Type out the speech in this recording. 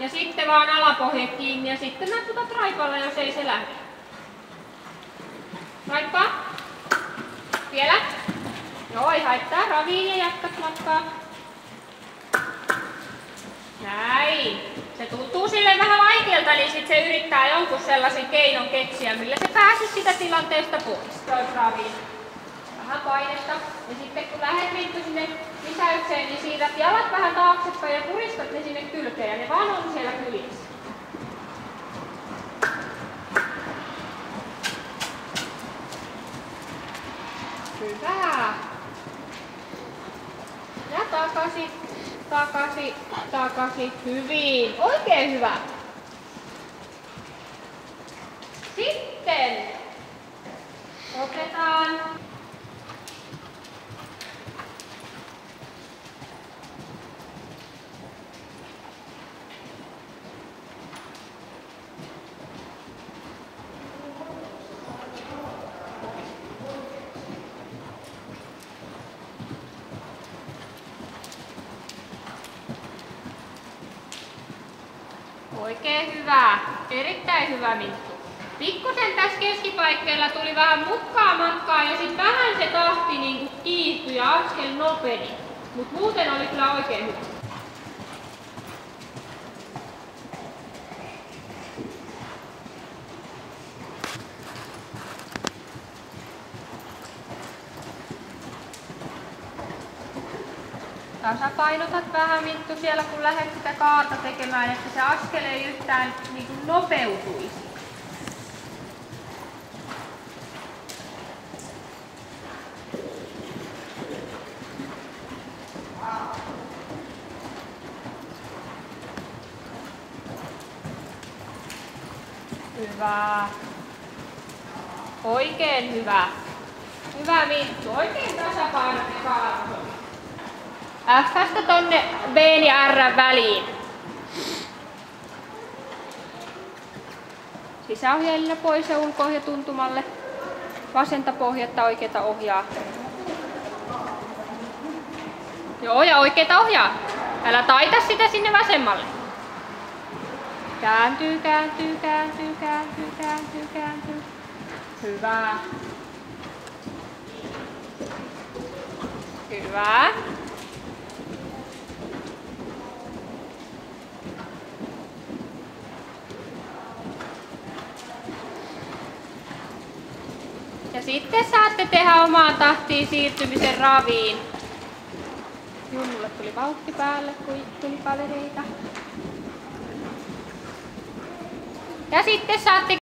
Ja sitten vaan alapohje kiinni ja sitten napputat raipalla, jos ei se lähde. Raippaa. Vielä. Joo, ei haittaa. Raviin ja jatkat matkaa. Näin. Se tuntuu sille vähän vaikealta, niin sit se yrittää jonkun sellaisen keinon keksiä, millä se pääsisi sitä tilanteesta pois. Raviin. Vähän painetta. Ja sitten kun lähdet Minttu sinne lisäykseen, niin siirrät jalat vähän taaksepäin ja puristat ne sinne kylkeen. Ja ne vaan on siellä kylissä. Hyvä. Ja takaisin, takaisin, takaisin. Hyvin. Oikein hyvä. Sitten otetaan oikein hyvä. Erittäin hyvä, Minttu. Pikkusen tässä keskipaikkeilla tuli vähän mutkaa matkaa ja sitten vähän se tahti niinku kiihtyi ja askel nopeni. Mut muuten oli kyllä oikein hyvä. Tasapainotat vähän, Minttu, siellä kun lähdet sitä kaarta tekemään, että se askel ei yhtään niin kuin nopeutuisi. Hyvä. Oikein hyvä. Hyvä, Minttu. Oikein tasapainoinen kaarta. F:stä tonne B ja R väliin. Sisäohjaajilla pois ja ulko-ohja tuntumalle. Vasenta pohjatta, oikeeta ohjaa. Joo, ja oikeeta ohjaa. Älä taita sitä sinne vasemmalle. Kääntyy, kääntyy, kääntyy, kääntyy, kääntyy, kääntyy. Hyvä. Hyvä. Ja sitten saatte tehdä omaan tahtiin siirtymisen raviin. Junnulle tuli vauhti päälle, kun tuli kavereita. Ja sitten saatte